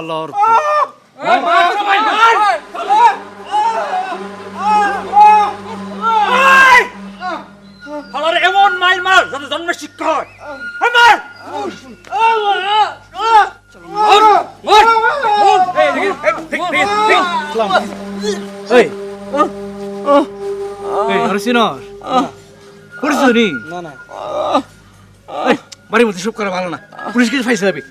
শালার হালার এমন মাইল মার যাতে জন্মের শিক্ষা হয় মার এই এই হরসিনর পড়ছো নি না না এই বাড়ির মধ্যে সব করা ভালো না পুলিশ কিছু ফাইসে যাবে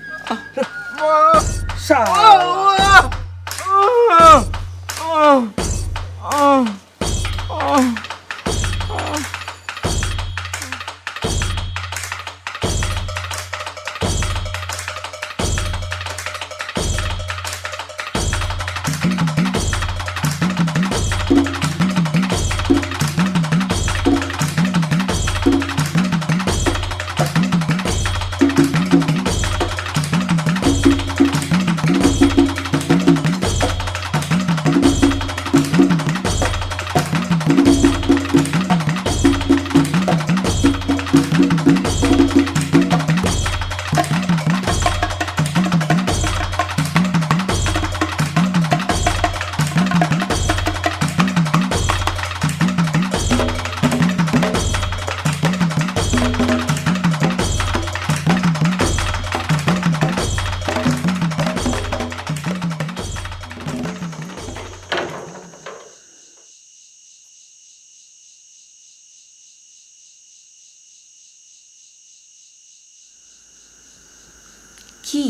কি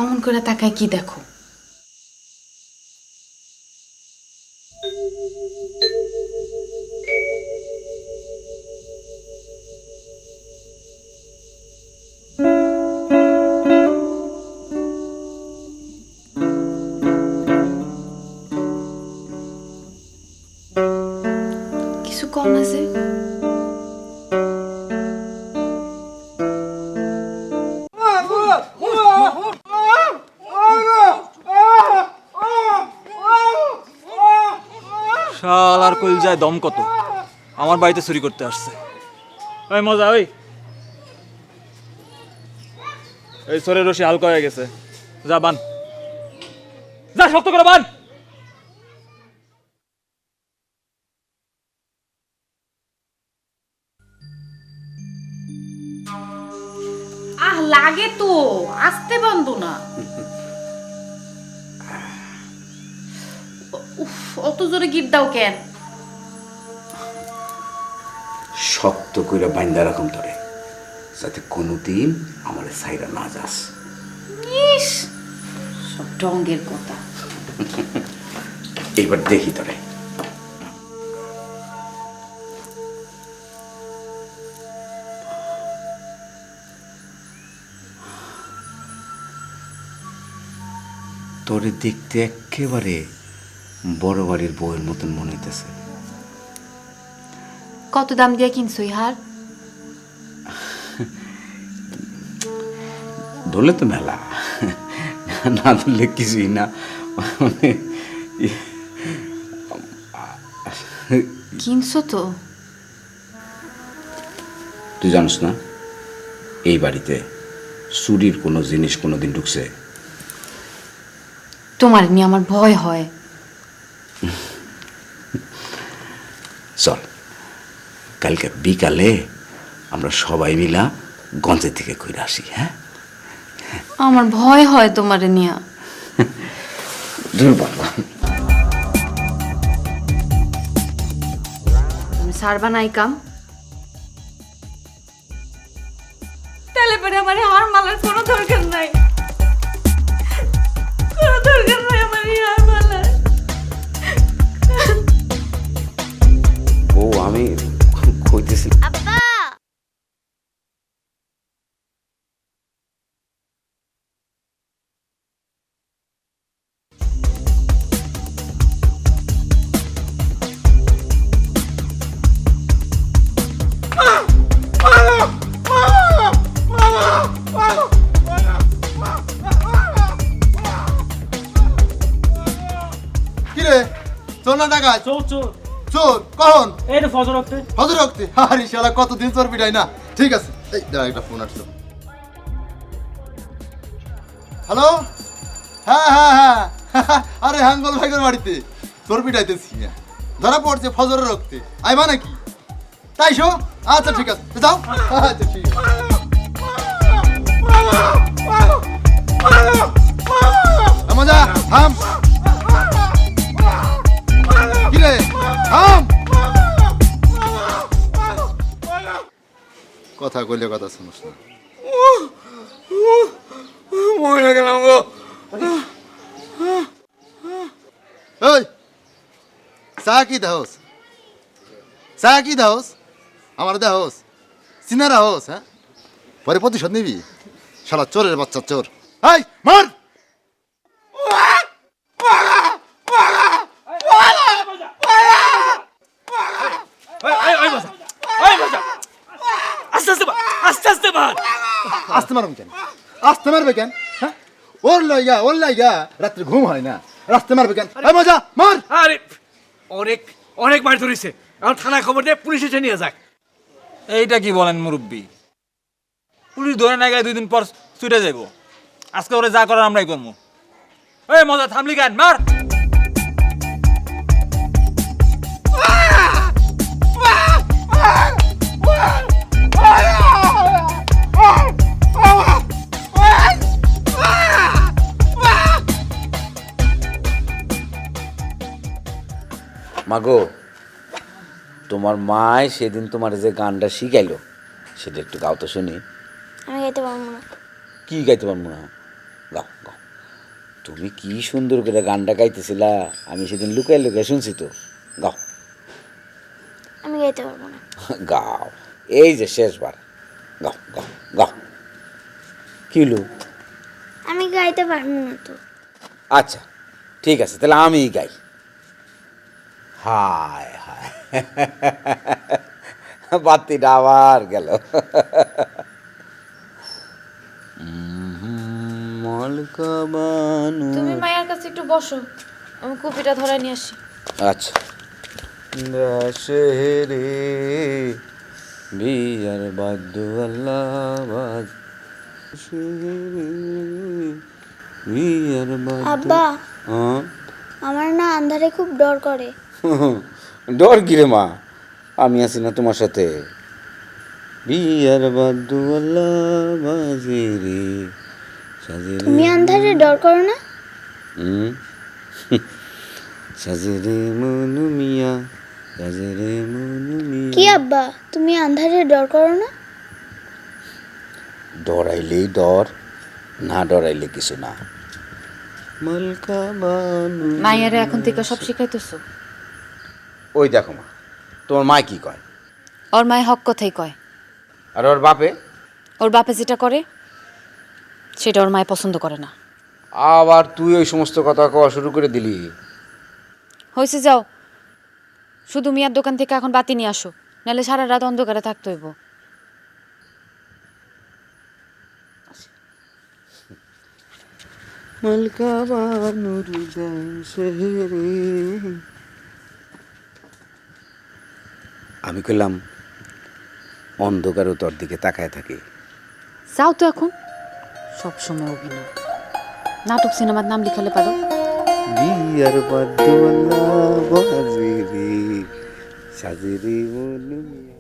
অমন করে তাকায় কি দেখো? কিছু কম আছে? শালার কইল যায় দম কত আমার বাড়িতে চুরি করতে আসছে ওই মজা ওই এই সরের রশি হালকা হয়ে গেছে যা বান যা শক্ত করে বান আহ লাগে তো আসতে বন্ধ না। উফ অত জোরে গিট দাও কেন? শক্ত করে বাইন্দা রাখুন তোরে যাতে কোনোদিন আমার সাইরা না যাস। ইস সব ঢঙ্গের কথা। এইবার দেখি তোরে তোরে দেখতে একেবারে বড় বাড়ির বউয়ের মতন মনে হইতেছে। কত দাম দিয়ে কিনছো ইহার? ধরলে তো মেলা, না ধরলে কিছুই না। মানে কিনছো তো? তুই জানিস না এই বাড়িতে চুরির কোনো জিনিস কোনোদিন ঢুকছে? তোমার নিয়ে আমার ভয় হয়। চল কালকে বিকালে আমরা সবাই মিলা গঞ্জের থেকে ঘুরে আসি। হ্যাঁ আমার ভয় হয় তোমারে নিয়া। তুমি সারবা নাই কাম? তাহলে পরে আমার হার মালার কোনো দরকার নাই, কোনো দরকার নাই আমার হার মালার। ও আমি কইতেছি কিরে চল না টাকা চোর চোর চোর কখন এই তো ফজর রক্তে হজর রক্তে আরে শালা কতদিন চোর পিটাই না ঠিক আছে এই দাঁড়া একটা ফোন আসছে হ্যালো হ্যাঁ হ্যাঁ হ্যাঁ আরে হাঙ্গল ভাইগের বাড়িতে চোর পিটাইতেছি ধরা পড়ছে ফজরের রক্তে আইবা নাকি তাই শো আচ্ছা ঠিক আছে যাও আচ্ছা ঠিক আছে মজা থাম কিরে থাম কথা কইলে কথা শুনিস না মরে গেলাম গো। ওই চা কি দাওস চা কি দাওস আমার দাওস সিনারা হোস হ্যাঁ পরে প্রতিশোধ নিবি শালা চোরের বাচ্চা চোর এই মার আস্তে আস্তে মার, আস্তে আস্তে মার। আসতে মারবেন কেন আসতে মারবে কেন হ্যাঁ ওর লাইগা রাত্রে ঘুম হয় না রাস্তে মারবে কেন এই মজা মার আরে অনেক অনেক মার ধরেছে, এখন থানায় খবর দিয়ে পুলিশ এসে নিয়ে যাক। এইটা কি বলেন মুরব্বী? পুলিশ ধরে না গেলে 2 দিন পর ছুটে যাইব। আজকে ওরে যা করার আমরাই করবো। এই মজা থামলি কেন? মার। মাগো, তোমার মায় সেদিন তোমার যে গানটা শিখাইলো সেটা একটু গাও তো শুনি। আমি গাইতে পারবো না। কি গাইতে পারবো না? গাও গাও। তুমি কি সুন্দর করে গানটা গাইতেছিলা, আমি সেদিন লুকাই লুকাই শুনছি তো। গাও আমি গাইতে পারবো না। গাও, এই যে শেষবার। গাও গাও গাও। কি হলো? আমি গাইতে পারবো না তো। আচ্ছা ঠিক আছে, তাহলে আমিই গাই। হায় হায়, বাতিটা আবার গেল। তুমি মায়ের কাছে একটু বসো, আমি কপিটা ধরে নিয়ে আসি। আচ্ছা। দেশে রে বিয়ার বাদ্দু আল্লাহ বিয়ার বাদ্দু। আব্বা, হ্যাঁ আমার না আন্ধারে খুব ডর করে। ডর কিরে মা, আমি আছি না তোমার সাথে। বিয়ার বাদ্দু আল্লাহ বাজে রে সাজে রে। তুমি আন্ধারে ডর করো না? সাজে রে মনু মিয়া, সাজে রে মনু মিয়া। কি আব্বা, তুমি আন্ধারে ডর করো না? ডরাইলেই ডর, না ডরাইলে কিছু না। মালকা বানু। মায়ের এখন থেকে সব শিখাইতেছো? ওই দেখো মা, তোমার মা কি কয়? ওর মায়ের হক কথাই কয়। আর ওর বাপে? ওর বাপে যেটা করে সেটা ওর মায়ের পছন্দ করে না। আবার তুই ওই সমস্ত কথা কওয়া শুরু করে দিলি। হয়েছে, যাও, শুধু মিয়ার দোকান থেকে এখন বাতি নিয়ে আসো, নাহলে সারা রাত অন্ধকারে থাকতে হইব। মালকা বানুর শহরে। আমি কইলাম অন্ধকারও তোর দিকে তাকায় থাকে। যাও তো এখন, সব সময় অভিনয়। নাটক সিনেমার নাম লিখালে পারো। বিয়ার বাদ্যওয়ালা বাজে রে সাজে রে মনু মিয়া।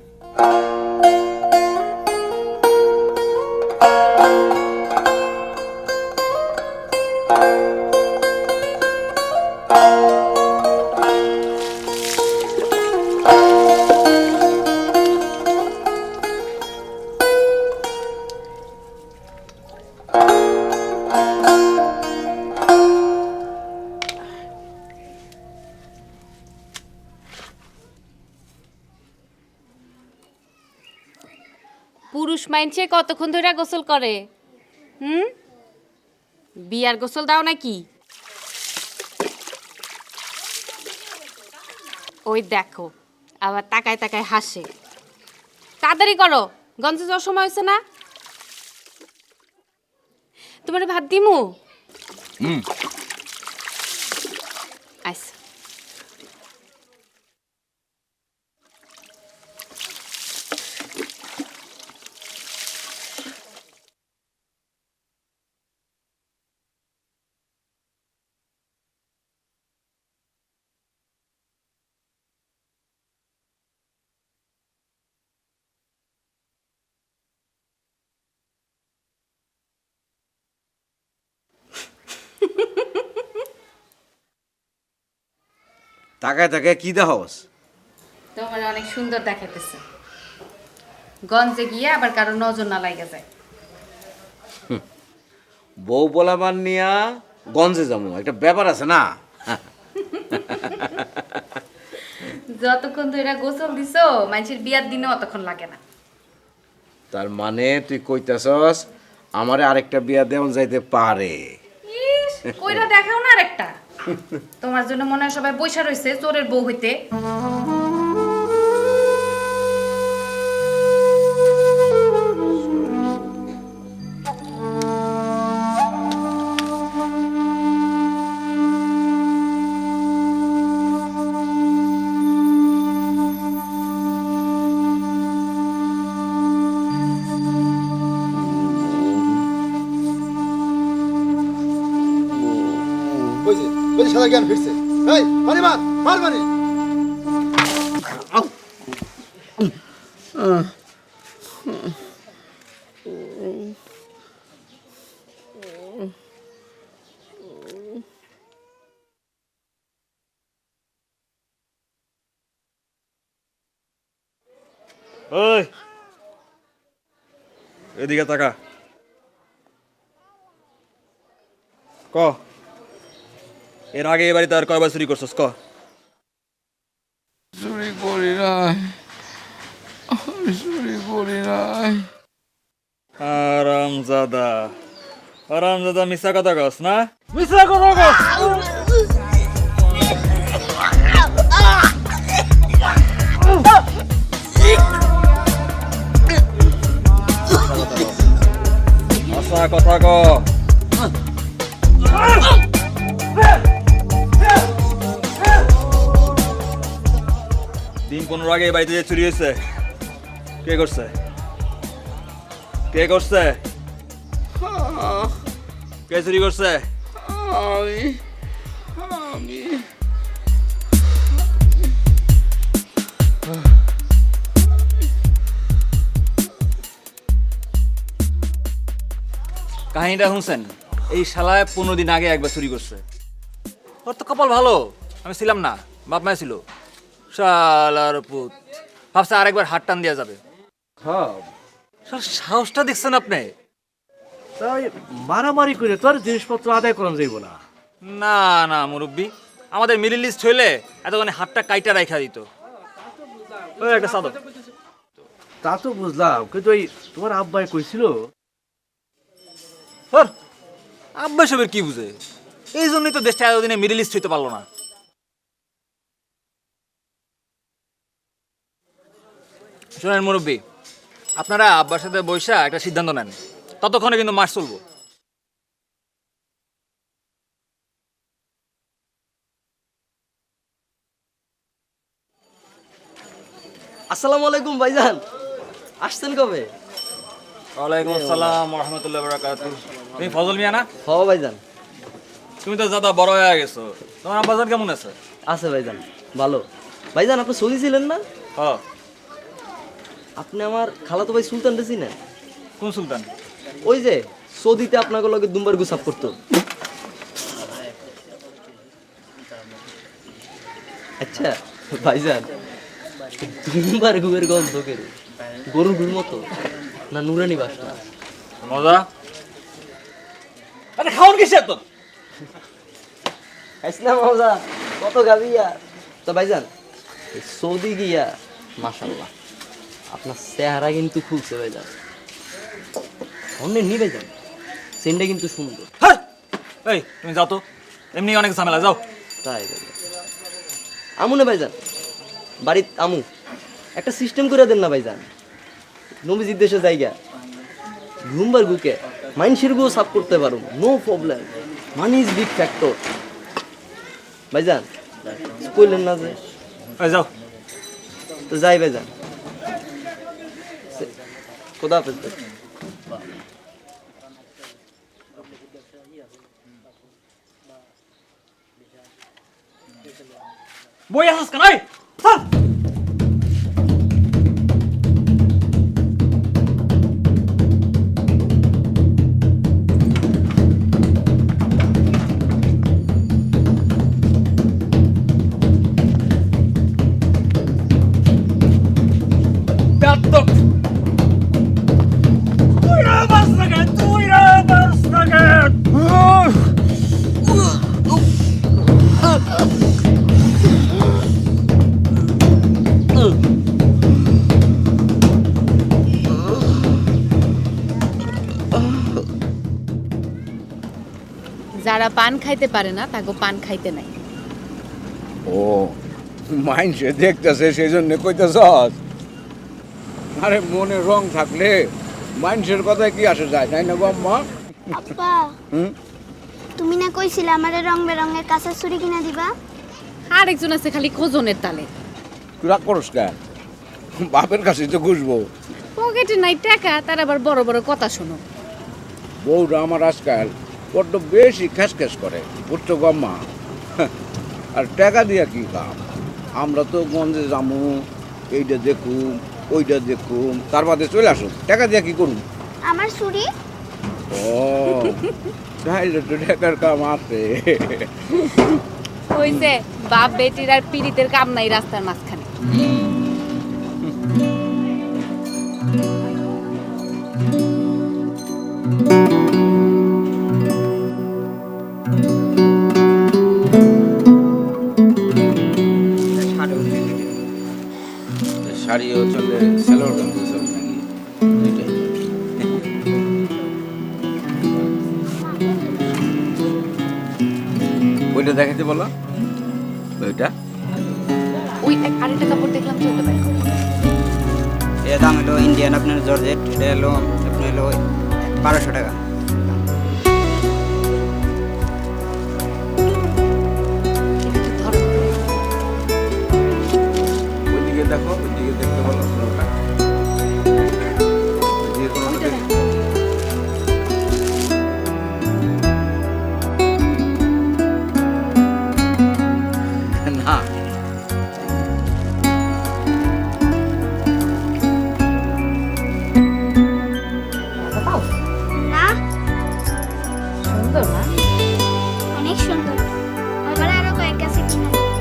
পুরুষ মাইনছে কতক্ষণ ধরে গোসল করে? বিয়ার গোসল দাও নাকি? ওই দেখো আবার তাকায় তাকায় হাসে। তাড়াতাড়ি করো, গঞ্জে যাওয়ার সময় হয়েছে না। তোমার ভাত দিমু? আচ্ছা। তাকায় তাকায় কি দেহস? তোমার অনেক সুন্দর দেখাইতেছে। গঞ্জে গিয়ে আবার কারো নজর না লাগে যায়। বউ বলাবার নিয়া গঞ্জে যাবো, একটা ব্যাপার আছে না? যতক্ষণ ধরে গোসল দিছো মানুষের বিয়ার দিনে অতক্ষণ লাগে না। তার মানে তুই কইতাছস আমারে আরেকটা বিয়া দেওয়া যাইতে পারে? ইস, কইরা দেখাও না আরেকটা। তোমার জন্য মনে হয় সবাই বইসা রইছে চোরের বউ হইতে। বুঝছি বুঝছি, সাদা জ্ঞান ফিরছে। এই পানি মার, মার পানি। ওই এদিকে তাকা। ক এর আগে এ বাড়িতে আর কয়বার চুরি করছস? ক। চুরি করি নাই, আমি চুরি করি নাই। আরামজাদা, আরামজাদা মিছা কথা কস না? মিছা কথা কস। আচ্ছা কথা ক। দিন 15 আগে এই বাড়িতে যে চুরি হয়েছে, কে করছে? কে করছে? কে চুরি করছে? আমি আমি কাহিনীটা শুনছেন? এই শালায় 15 দিন আগে একবার চুরি করছে। ওর তো কপাল ভালো, আমি ছিলাম না, বাপ মায় ছিল। শালার পুত ভাবছে আরেকবার হাত টান দেওয়া যাবে। হ্যাঁ, শালার সাহসটা দেখছেন আপনি? তাই মারামারি করে তো আর জিনিসপত্র আদায় করা যাইব না। না না মুরব্বি, আমাদের মিডিল লিস্ট হইলে এতক্ষণে হাতটা কাইটা রাখা দিত। ওই একটা সাদর। তা তো বুঝলাম, কিন্তু ওই তোমার আব্বাই কইছিল আব্বা সবের কি বুঝে? এই জন্যই তো দেশটা এতদিনে মিডিল লিস্ট হইতে পারলো না। শোনেন মুরব্বী, আপনারা আব্বার সাথে বৈশা একটা সিদ্ধান্ত নেন, ততক্ষণে কিন্তু মাস চলবো। আসসালামু আলাইকুম ভাইজান, আসছেন কবে? ওয়ালাইকুম আসসালাম রহমতুল্লাহ বারাকাতুহু। তুমি ফজল মিয়া না? হ ভাইজান। তুমি তো দাদা বড় হয়ে গেছো, তোমার আব্বাজান কেমন আছে? আছে ভাইজান, ভালো। ভাইজান আপনি সৌদি ছিলেন না? হ্যাঁ। আপনি আমার খালাতো ভাই সুলতান রেছি না? কোন সুলতান? ওই যে সৌদিতে আপনাকে লগে দুম্বার গুসাপ করতো। আচ্ছা ভাইজান, দুম্বার গুয়ের গন্ধ কেন? গরুর গুর মতো না নুরানি বাসনা? মজা? আরে খাওন কিসে এত? খাইছিলাম মজা, কত গাবি আর। তো ভাইজান এই সৌদি গিয়া মাশাআল্লাহ আপনার চেহারা কিন্তু খুলছে ভাইজান। অন্যের নি ভাইজান, সেন্ডা কিন্তু সুন্দর। হ্যাঁ, এই তুমি যাও তো, এমনি অনেক ঝামেলা, যাও। তাই ভাইজান আমু না ভাইজান, বাড়িত আমু একটা সিস্টেম করে দেন না ভাইজান। নবীজির দেশে জায়গা ঘুমবার গুকে মাইনসের গুও সাফ করতে পারো, no problem. Money is big factor ভাইজান, কইলেন না যে? এই যাও। তো যাই ভাইজান, খোদা হাফেজ ভাই। বই আসস কেন? এই, চল। যারা পান খাইতে পারে না তাকে পান খাইতে নাই। ও মাইনসে দেখতেছে সেই জন্য কইতেছ। আরে মনে রং থাকলে মাইনসের কথায় কি আসে যায়, তাই না গো আম্মা? আব্বা হুম? তুমি না কইছিলে আমারে রং বেরঙের কাঁচের ছুরি কিনা দিবা? আরেকজন আছে খালি খোঁজনের তালে। তুই রাগ করস কেন? বাপের কাছে তো খুঁজবো। পকেটে নাই টাকা, তার আবার বড় বড় কথা শোনো। বউরা আমার আজকাল বড্ড বেশি খ্যাস করে, বুঝছো গো আম্মা? আর টাকা দিয়া কি কাম? আমরা তো গঞ্জে যামু, এইটা দেখুম ওইটা দেখুম, তার বাদে চলে আসুন। টাকা দিয়া কি করুন? আমার ছুরি? ও তাইলে তো টাকার কাম আছে। হইছে বাপ বেটির আর পীড়িতের কাম নাই রাস্তার মাঝখানে। শাড়িও চলে, সেলোয়ার কামিজও চলে নাকি? দুইটাই। ওইটা দেখাতে বলো, ওইটা। ওই আরেকটা কাপড় দেখলাম তো, ওটা বের করো। এর দাম হলো ইন্ডিয়ান আপনার জর্জেট, এটা হলো আপনার হলো 1200 টাকা। একটু ধরো। ওইদিকে দেখো, ওইদিকে দেখতে বলো কোনোটা। ওইদিকে কোনোটা দেখো। না, না, সুন্দর না? অনেক সুন্দর। আবার আরো কয়েক কাছে কিনা দিবা।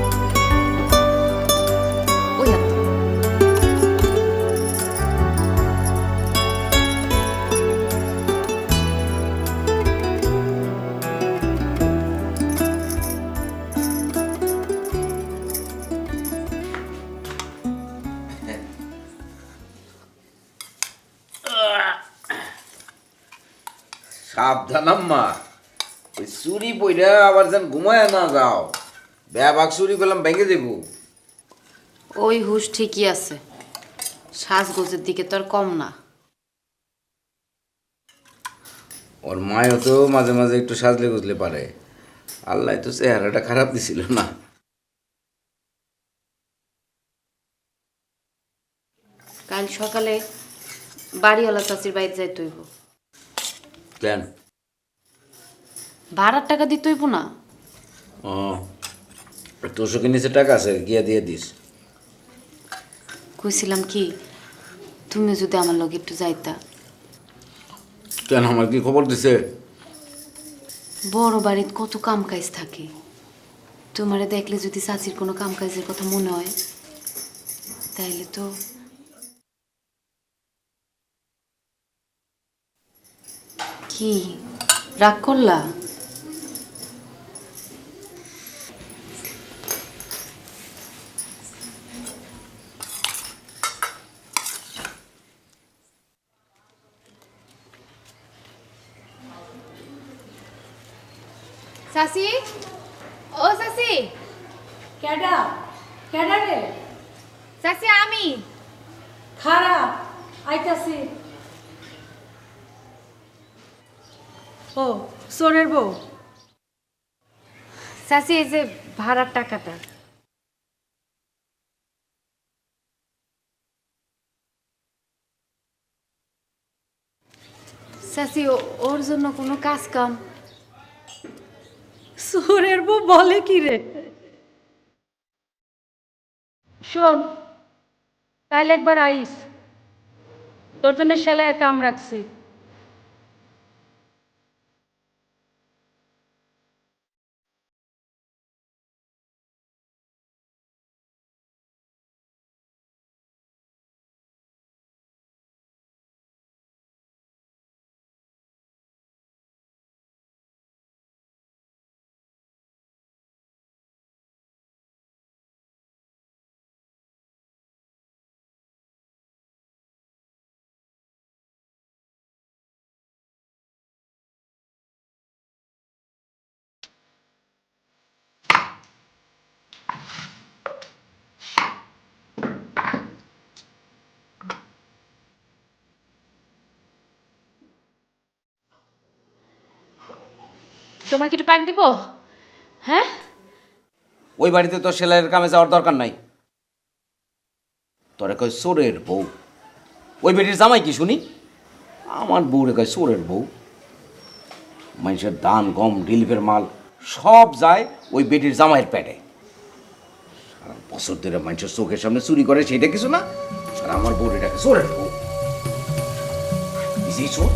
ওই হাত। সাবধান আম্মা, ওই চুরি পইরা আবার যেন ঘুমায় না যাও। ব্যাগ চুরি করলাম, ভেঙে দেবো। ওই হুশ ঠিকই আছে, সাজগোজের দিকে তো আর কম না। ওর মায়ও তো মাঝে মাঝে একটু সাজলে গুজলে পারে। আল্লাহ তো চেহারাটা খারাপ দিছিল না। কাল সকালে বাড়িওয়ালা চাচির বাড়িতে যাইতে হইব। কেন? ভাড়ার টাকা দিতে হইব না? ও, তোষকে নিচে টাকা আছে, গিয়া দিয়ে দিস। কইছিলাম কি, তুমি যদি আমার লগে একটু যাইতা। কেন, আমার কি খবর দিছে? বড় বাড়িতে কত কাম কাজ থাকে, তোমারে দেখলে যদি চাচির কোনো কাম কাজের কথা মনে হয়, তাইলে তো। কি রাগ করলা? চাচি, ও চাচি। কেডা কেডা রে? চাচি আমি। খারা আইতাছি। ও সোরের বউ? চাচি এই যে ভাড়ার টাকাটা। চাচি ওর জন্য কোনো কাজ কাম? সোরের বউ বলে কি রে? শোন, কাল একবার আইস, তোর জন্য সেলাইয়ের কাম রাখছি। তোমার কি একটু পাক দিব? হ্যাঁ, ওই বাড়িতে তো সেলাইয়ের কামে যাওয়ার দরকার নাই। তোরে কয় চোরের বউ, ওই বেটির জামাই কি শুনি? আমার বউরে কয় চোরের বউ। মানুষের ধান গম রিলিফের মাল সব যায় ওই বেটির জামাইয়ের পেটে। সারা বছর ধরে মানুষের চোখের সামনে চুরি করে সেইটা কিছু না, আর আমার বউরে ডাকে চোরের বউ। নিজেই চোর।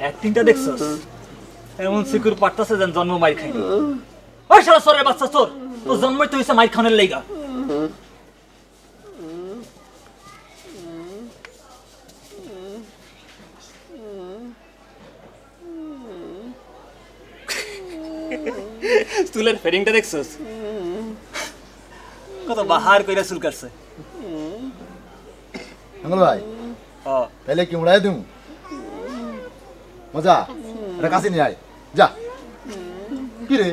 অ্যাক্টিংটা দেখছস? এমন সিকিউর পারতাছে যেন জন্ম মাইর খাইনি। ওই শালা চোরের বাচ্চা চোর, তোর জন্মই তো হইছে মাইর খানের লাইগা। চুলের ফেরিংটা দেখছস? কত বাহার কইরা চুল কাটছে। মঙ্গল ভাই, তাহলে কি উড়াই দিম? মজা, এটা কাছে নিয়ে আয় যা। কি রে,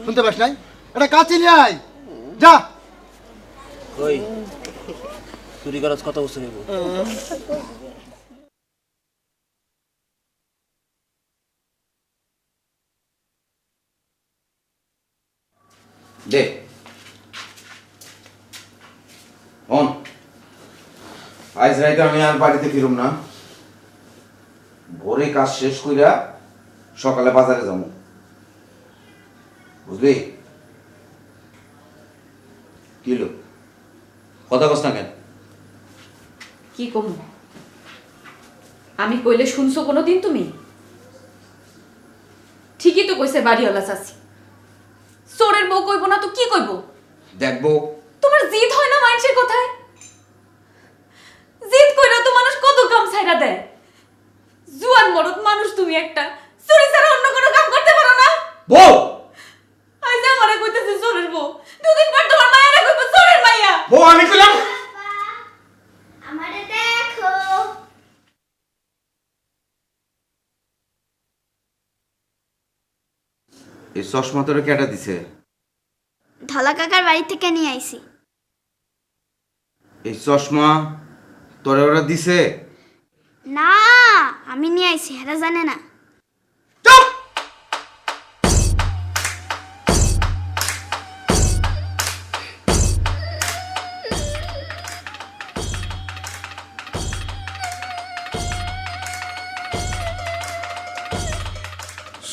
শুনতে পাস নাই? এটা কাছে নিয়ে আয় যা। ওই চুরি করছ কত বছর হইব? দে অন। আজ রাইতে আমি আর বাড়িতে ফিরুম না। ভোরে কাজ শেষ কইরা সকালে বাজারে যাবো, বুঝলি? কি হলো, কথা কস না কেন? কি কম? আমি কইলে শুনছো কোনোদিন তুমি? ঠিকই তো কইছে বাড়িওয়ালা চাচি। চোরের বউ কইব না তো কি কইব? দেখবো তোমার জিদ হয় না মানুষের কথায়? জিদ কইরা তো মানুষ কত কাম ছাইরা দেয়। জুয়ান মরদ মানুষ তুমি একটা, চুরি ছাড়া অন্য কোনো কাম করতে পারো না? বউ, আইজা আমারে কইতেছে চোরের বউ, দুদিন পর তোমার মায়েরা কইব চোরের মাইয়া। বউ আমি কইলাম। আমারে দেখো। এই চশমা তোরে কেটা দিছে? ধলা কাকার বাড়ি থেকে নিয়ে আইছি। এই চশমা তোরে ওরা দিছে? না, আমি নিয়ে আইছি, হেরা জানে না।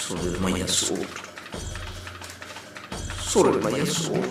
সোরের মাইয়া সোর, সোরের মাইয়া সোর।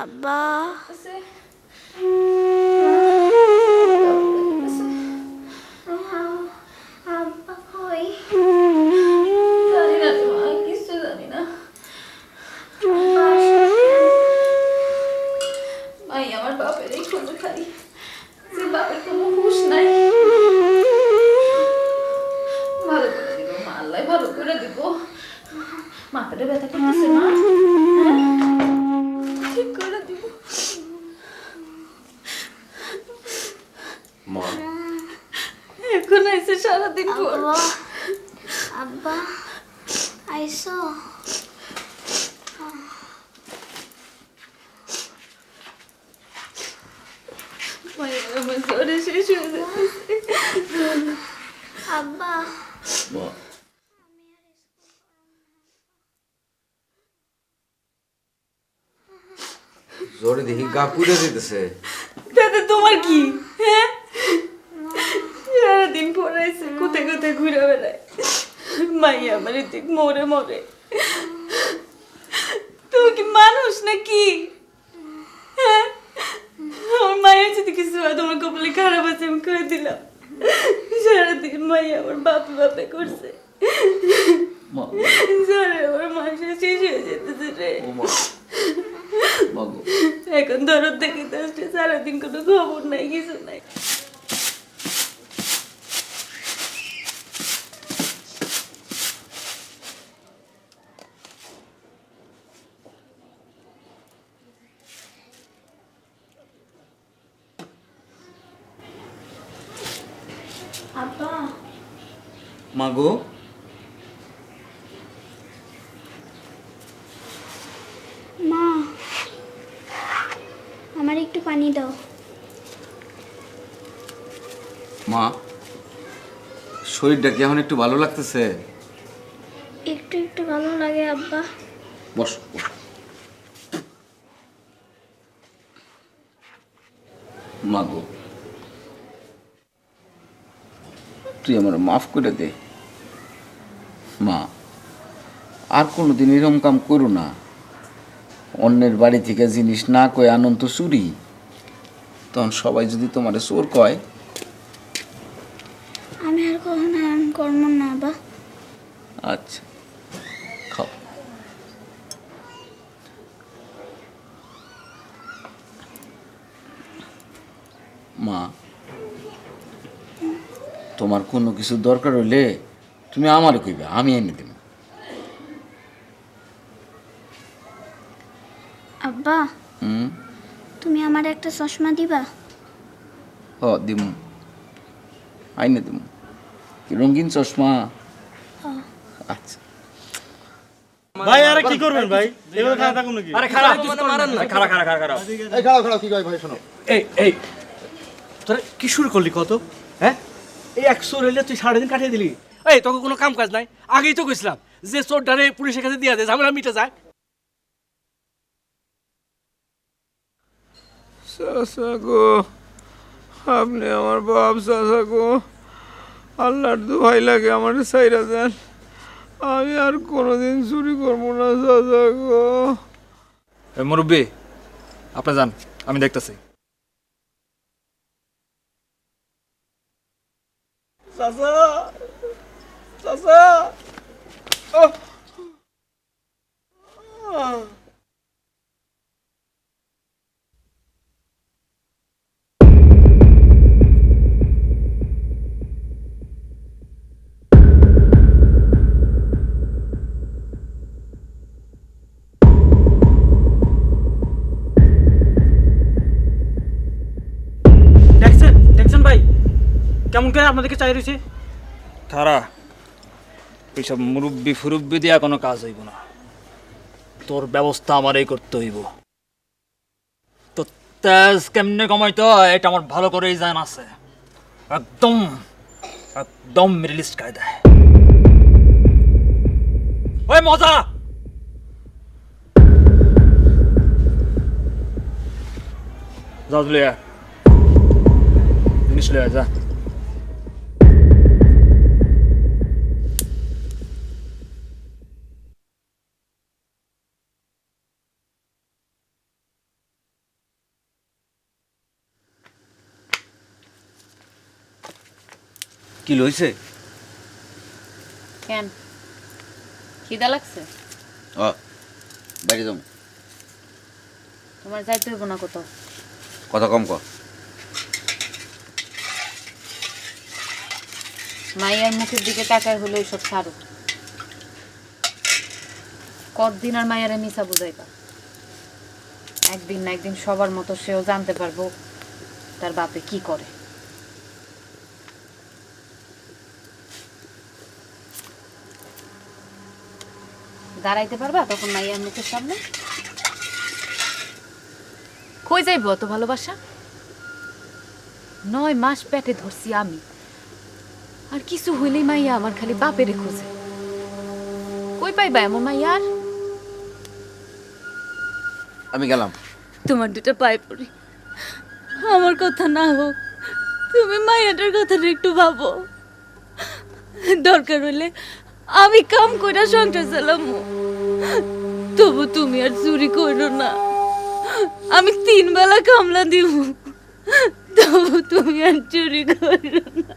আব্বা আব্বা কই জানি না তো মা, কিছু জানি না। ভাই আমার বাপের এই খোঁজে খালি, যে বাপের কোনো হুঁশ নাই। ভালো করে দিব মা, আল্লাহ ভালো করে দিব। মাথাটা ব্যথা করতেছে মা, হ্যাঁ? ঠিক করে দিব। মা এখন আইসে সারাদিন পর। আব্বা আব্বা আইসো মায়ের আমার জ্বরে শেষ হয়ে যাচ্ছে। আব্বা মা জোরে দেখি গা পুড়ে যেতেছে। তাতে তোমার কি, হ্যাঁ? সারাদিন পড়াইছে, কোথায় কোথায় ঘুরে বেড়ায়। মাইয়া আমার ঠিক মরে মরে। তুমি কি মানুষ নাকি, হ্যাঁ? আমার মায়ের যদি কিছু হয়, তোমার কপালে খারাপ আছে আমি করে দিলাম। সারাদিন মাইয়া আমার বাপে বাপে করছে। জ্বরে আমার মাসে শেষ হয়ে যেতেছে রে। এখন ধরো দেখে আসলে সারাদিন কোনো খবর নাই, কিছু নাই। আব্বা মাগো মা আমার একটু পানি দাও। মা শরীরটা কি এখন একটু ভালো লাগতেছে? একটু একটু ভালো লাগে আব্বা। বস মা গো তুই আমার মাফ করে দে মা। আর কোনোদিন এরকম কাম করো না। অন্যের বাড়ি থেকে জিনিস না কয়ে আনন্দ চুরি, তখন সবাই যদি তোমারে চোর কয়। আমি আর কখনো এমন করবো না আব্বা। আচ্ছা খাও। মা তোমার কোনো কিছু দরকার হইলে তুমি আমারে কইবে, আমি এনে দেব। আব্বা তুমি আমার একটা চশমা দিবা? হ দিম, আইনে দিম। কি রঙিন চশমা? আচ্ছা ভাই আরে কি করবেন ভাই, এভাবে খারাপ থাকুন নাকি? আরে খারাপ মারেন না, খারাপ খারাপ খারাপ খারাপ। এই খারাপ খারাপ কি কয় ভাই শোনো। এই তোরা কি শুরু করলি কত, হ্যাঁ? এই 100 হইলে তুই সারাদিন কাটিয়ে দিলি। এই তোকে কোনো কাম কাজ নাই, আগেই তো কইছিলাম যে চোরটারে পুলিশের কাছে দিয়া দে, ঝামেলা মিটে যায়। চাচা গো, আপনি আমার বাপ চাচা গো, আল্লাহর দোহাই লাগে আমার সাইরা দেন। আমি আর কোনোদিন চুরি করবো না চাচা গো। মুরব্বী আপনি যান, আমি দেখতেছি। চাচা চাচা দেখছেন ভাই কেমন করে আপনাদেরকে চাই রয়েছে। খারা এইসব মুরব্বি ফুরব্বি দিয়া কোনো কাজ হইব না, তোর ব্যবস্থা আমারই করতে হইব। তো তেজ কেমনে কমাইতে হয় এটা আমার ভালো করেই জান আছে। একদম একদম মিডলিস্ট কায়দায়। ওই মজা যা লিয়া জিনিস লিয়া যা। কি লইছে? কেন খিদা লাগছে? বাইরে যাও, তোমার যাইতে হইব না কোথাও। কথা কম কর। মাইয়ার মুখের দিকে তাকায় হলে ওইসব ছাড়ো। কতদিন আর মাইয়ারে মিশা বুঝাইবা? একদিন না একদিন সবার মতো সেও জানতে পারবো তার বাপে কি করে। দাঁড়াইতে পারবা তখন মাইয়ার মুখের সামনে? কই যাইব তো ভালোবাসা? 9 মাস পেটে ধরছি আমি, আর কিছু হইলেই মাইয়া আমার খালি বাপেরে খোঁজে। কই পাইবা এমন মাইয়া? আর আমি গেলাম। তোমার দুটো পায়ে পড়ি, আমার কথা না হোক, তুমি মাইয়াটার কথাটা একটু ভাবো। দরকার হলে আমি কাম কইরা সংসার চালাম, তবু তুমি আর চুরি করো না। আমি 3 বেলা কামলা দিব, তবু তুমি আর চুরি করো না।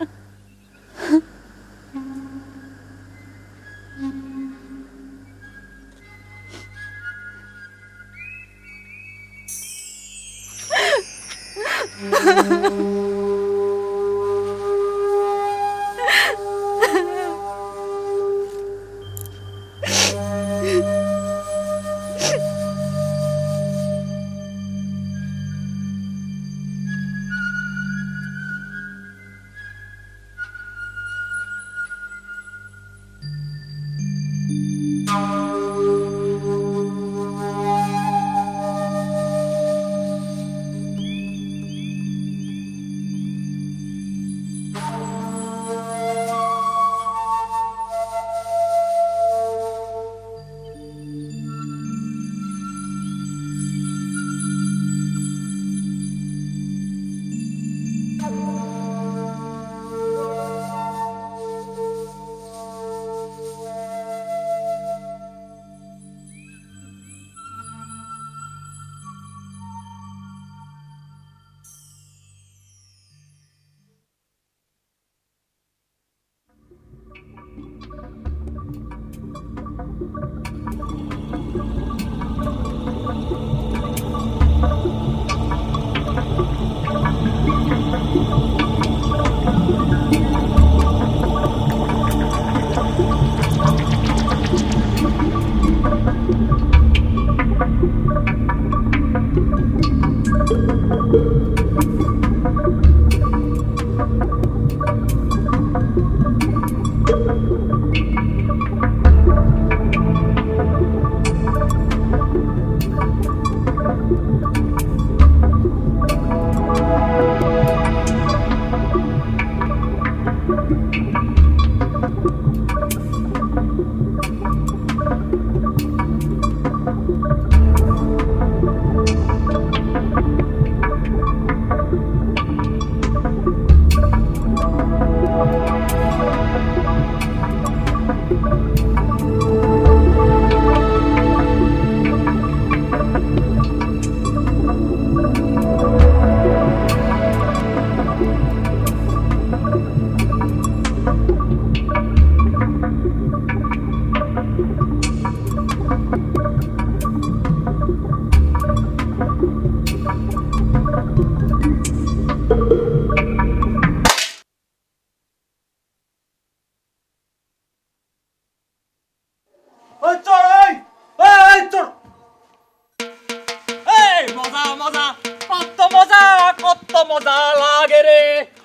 মজা মজা, কত মজা, কত মজা লাগে রে।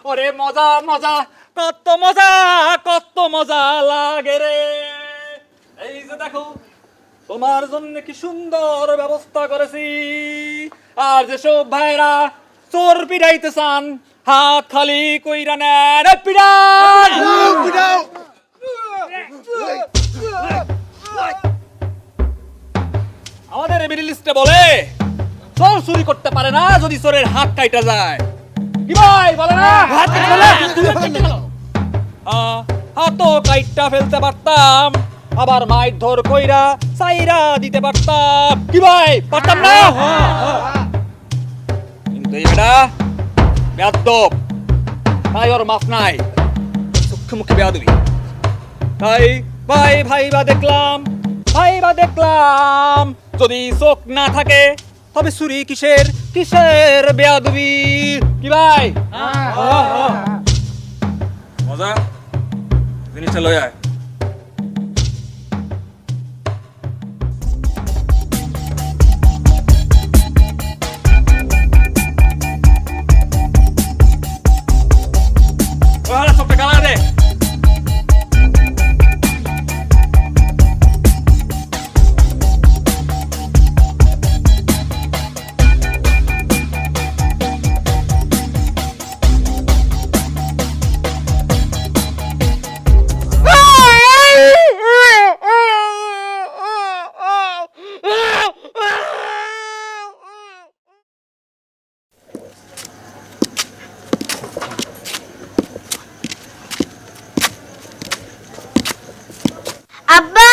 ওরে মজা মজা, কত মজা, কত মজা লাগে রে। এই যে দেখো তোমার জন্য কি সুন্দর ব্যবস্থা করেছি। আর যেসব ভাইরা চোর পিড়াইতে চান, হাত খালি কইরা নেন, পিড়ান। আমাদের মিডল ইস্টে বলে চোর চুরি করতে পারে না যদি চোরের হাত কাইটা যায়। কি ভাই বলে না? হাতও কাইটা ফেলতে পারতাম, আবার মাইর ধর কইরা চাইরা দিতে পারতাম। কি ভাই পারতাম না? কিন্তু এটা বেয়াদব, তাই ওর মাফ নাই। মুখে মুখে বেয়াদবি। ভাই ভাই ভাই বা দেখলাম যদি চোখ না থাকে তবে চুরি কিসের কিসের বেয়াদবি। কি ভাই মজা জিনিসটা লই আয়। সবটা কালা দে। আব্বা